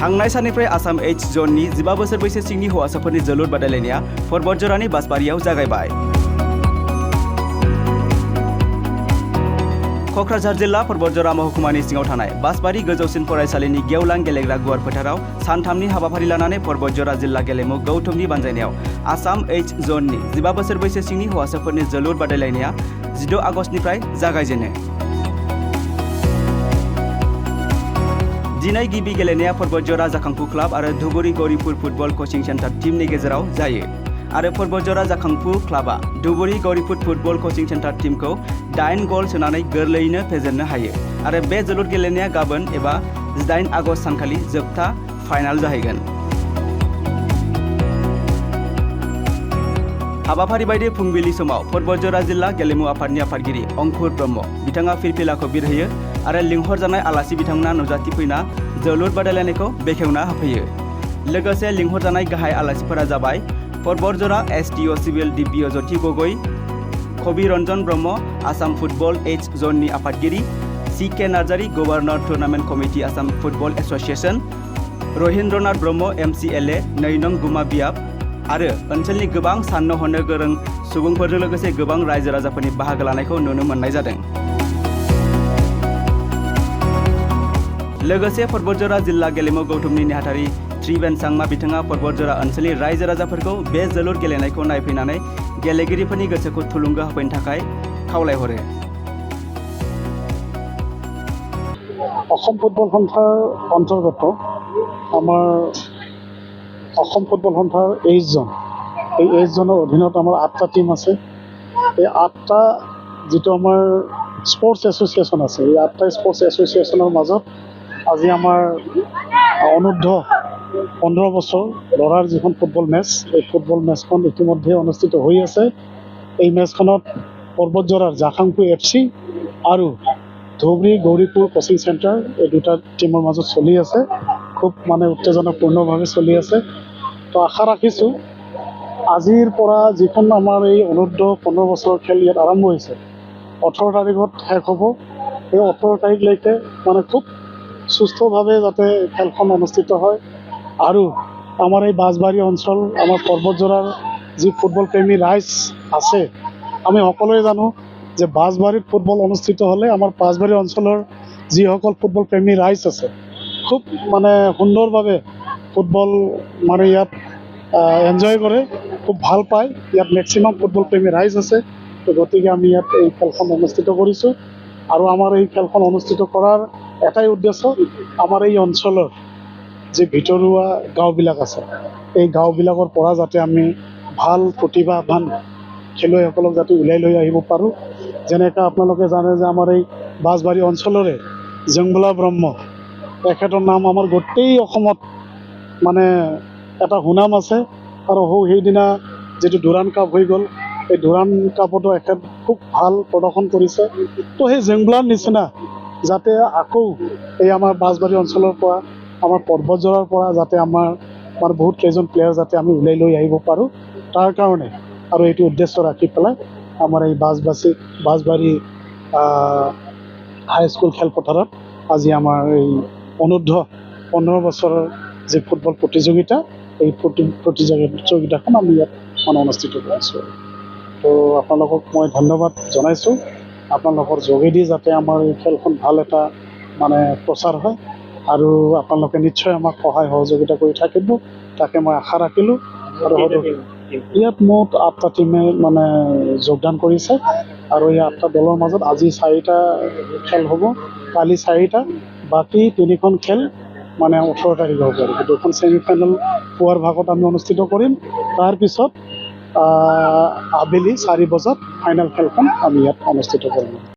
थांनाय साननिफ्राय आसाम एच जननि 15 बोसोर बैसो सिंनि हौवासाफोरनि जोलुर बादायलायनाया परबतजरानि बासबारियाव जागायबाय। क'क्राझार जिल्ला परबतजरा महकुमानि सिङाव थानाय बासबारि गोजौसिन फरायसालिनि गेवलां गेलेग्रा गुवार फोथाराव सानथामनि हाबाफारि लानानै परबतजरा जिल्ला गेलेमु गौथुमनि बानजायनायाव आसाम एच जननि 15 बोसोर बैसो सिंनि हौवासाफोरनि जोलुर बादायलायनाया 16 आगस्तनिफ्राय जागायजेनो। दिनै गिबि गेलेनाया परबतजरा जाखांफु क्लाब आरो धुबुरी गौरीपुर फुटबल कचिं सेन्टार टीमनि गेजेराव जायो आरो परबतजरा जाखांफु क्लाबा धुबुरी गौरीपुर फुटबल कचिं सेन्टार टीमखौ 8 गल सोनानै गोरलैयैनो फेजेननो हायो आरो बे जोलुर गेलेनाया गाबोन एबा 18 आगस्त सानखालि जोबथा फाइनाल जाहैगोन। हाबाफारि बायदि फुंबिलि समाव परबतजरा जिल्ला गेलेमु आफादनि आफादगिरि अंकुर ब्रह्म बिथाङा फिरफिलाखौ बिरहोयो आरो लिंहरजानाय आलासि बिथांमोना नुजाथिफैना जोलुर बादायलायनायखौ बेखेवना होफैयो। लोगोसे लिंहरजानाय गाहाय आलासिफोरा जाबाय परबतजरा एसटिअ सिभिल डिपिअ ज्योति गगৈ, कबि रन्जन ब्रह्म आसाम फुटबल एच जननि आफादगिरि, CK Narzary governor tournament committee Assam football association, Rahindranath Brahma MCLA 2 नं गुमा बियाब आरो ओनसोलनि गोबां साननो हनो गोरों सुबुंफोरजों लोगोसे गोबां रायजो राजाफोरनि बाहागो लानायखौ नुनो मोननाय जादों। लोगोसे परबतजरा जिल्ला गेलेमु गौथुमनि नेहाथारि त्रिवेन सांमा बिथाङा परबतजरा ओनसोलनि रायजो राजाफोरखौ बे जोलुर गेलेनायखौ नायफैनानै गेलेगिरिफोरनि गोसोखौ थुलुंगा होफैनो थाखाय खावलायहरो। অসম ফুটবল সন্থাৰ অন্তৰ্গত আমাৰ অসম ফুটবল সন্থাৰ 23 জন, এই 23 জনৰ অধীনত আমাৰ 8টা টিম আছে। এই 8টা যিটো আমাৰ স্পৰ্টছ এছ'চিয়েশ্যন আছে, এই 8টা স্পৰ্টছ এছ'চিয়েশ্যনৰ মাজত আজি আমাৰ অনূৰ্ধ্ব 15 বছৰ ল'ৰাৰ যিখন ফুটবল মেচ, এই ফুটবল মেচখন ইতিমধ্যে অনুষ্ঠিত হৈ আছে। এই মেচখনত পৰ্বতজৰাৰ জাখাংফু FC আৰু ধুবুৰী গৌৰীপুৰ কোচিং চেণ্টাৰ এই দুটা টিমৰ মাজত চলি আছে। খুব উত্তেজনাপূৰ্ণভাৱে চলি আছে। তো আশা ৰাখিছোঁ আজিৰ পৰা যিখন আমাৰ এই অনূৰ্ধ্ব 15 বছৰৰ খেল ইয়াত আৰম্ভ হৈছে, 18 তাৰিখত শেষ হ'ব। এই 18 তাৰিখলৈকে খুব সুস্থভাৱে যাতে খেলখন অনুষ্ঠিত হয় আৰু আমাৰ এই বাঁশবাৰী অঞ্চল, আমাৰ পৰ্বতজৰাৰ যি ফুটবল প্ৰেমী ৰাইজ আছে, আমি সকলোৱে জানো যে বাঁশবাৰীত ফুটবল অনুষ্ঠিত হ'লে আমাৰ বাঁশবাৰী অঞ্চলৰ যিসকল ফুটবল প্ৰেমী ৰাইজ আছে খুব সুন্দৰভাৱে ফুটবল ইয়াত এনজয় কৰে, খুব ভাল পায়। ইয়াত মেক্সিমাম ফুটবল প্ৰেমী ৰাইজ আছে। তো গতিকে আমি ইয়াত এই খেলখন অনুষ্ঠিত কৰিছোঁ আৰু আমাৰ এই খেলখন অনুষ্ঠিত কৰাৰ এটাই উদ্দেশ্য, আমাৰ এই অঞ্চলৰ যি ভিতৰুৱা গাঁওবিলাক আছে, এই গাঁওবিলাকৰ পৰা যাতে আমি ভাল প্ৰতিভাৱান খেলুৱৈসকলক যাতে উলিয়াই লৈ আহিব পাৰোঁ। যেনেকৈ আপোনালোকে জানে যে আমাৰ এই বাঁশবাৰী অঞ্চলৰে জংবলা ব্ৰহ্ম, এখেতৰ নাম আমাৰ গোটেই অসমত এটা সুনাম আছে আৰু সেইদিনা যিটো ডুৰাণ্ড কাপ হৈ গ'ল, এই ডুৰাণ্ড কাপতো এখেত খুব ভাল প্ৰদৰ্শন কৰিছে। তো সেই জংবলাৰ নিচিনা যাতে আকৌ এই আমাৰ বাঁশবাৰী অঞ্চলৰ পৰা, আমাৰ পৰ্বতজৰাৰ পৰা যাতে আমাৰ বহুত কেইজন প্লেয়াৰ যাতে আমি উলিয়াই লৈ আহিব পাৰোঁ, তাৰ কাৰণে আৰু এইটো উদ্দেশ্য ৰাখি পেলাই আমাৰ এই বাঁশবাৰী হাইস্কুল খেলপথাৰত আজি আমাৰ এই অনূৰ্ধ্ব 15 বছৰৰ যি ফুটবল প্ৰতিযোগিতা, এই প্ৰতিযোগিতাখন আমি ইয়াত অনুষ্ঠিত কৰিছোঁ। তো আপোনালোকক মই ধন্যবাদ জনাইছোঁ। আপোনালোকৰ যোগেদি যাতে আমাৰ এই খেলখন ভাল এটা প্ৰচাৰ হয় আৰু আপোনালোকে নিশ্চয় আমাক সহায় সহযোগিতা কৰি থাকিব, তাকে মই আশা ৰাখিলোঁ। আৰু ইয়াত মুঠ 8টা টিমে যোগদান কৰিছে আৰু এই 8টা দলৰ মাজত আজি 4টা খেল হ'ব, কালি 4টা, বাকী 3খন খেল 18 তাৰিখে হ'ব। দুখন ছেমিফাইনেল পুৱাৰ ভাগত আমি অনুষ্ঠিত কৰিম, তাৰপিছত আবেলি 4 বজাত ফাইনেল খেলখন আমি ইয়াত অনুষ্ঠিত কৰিম।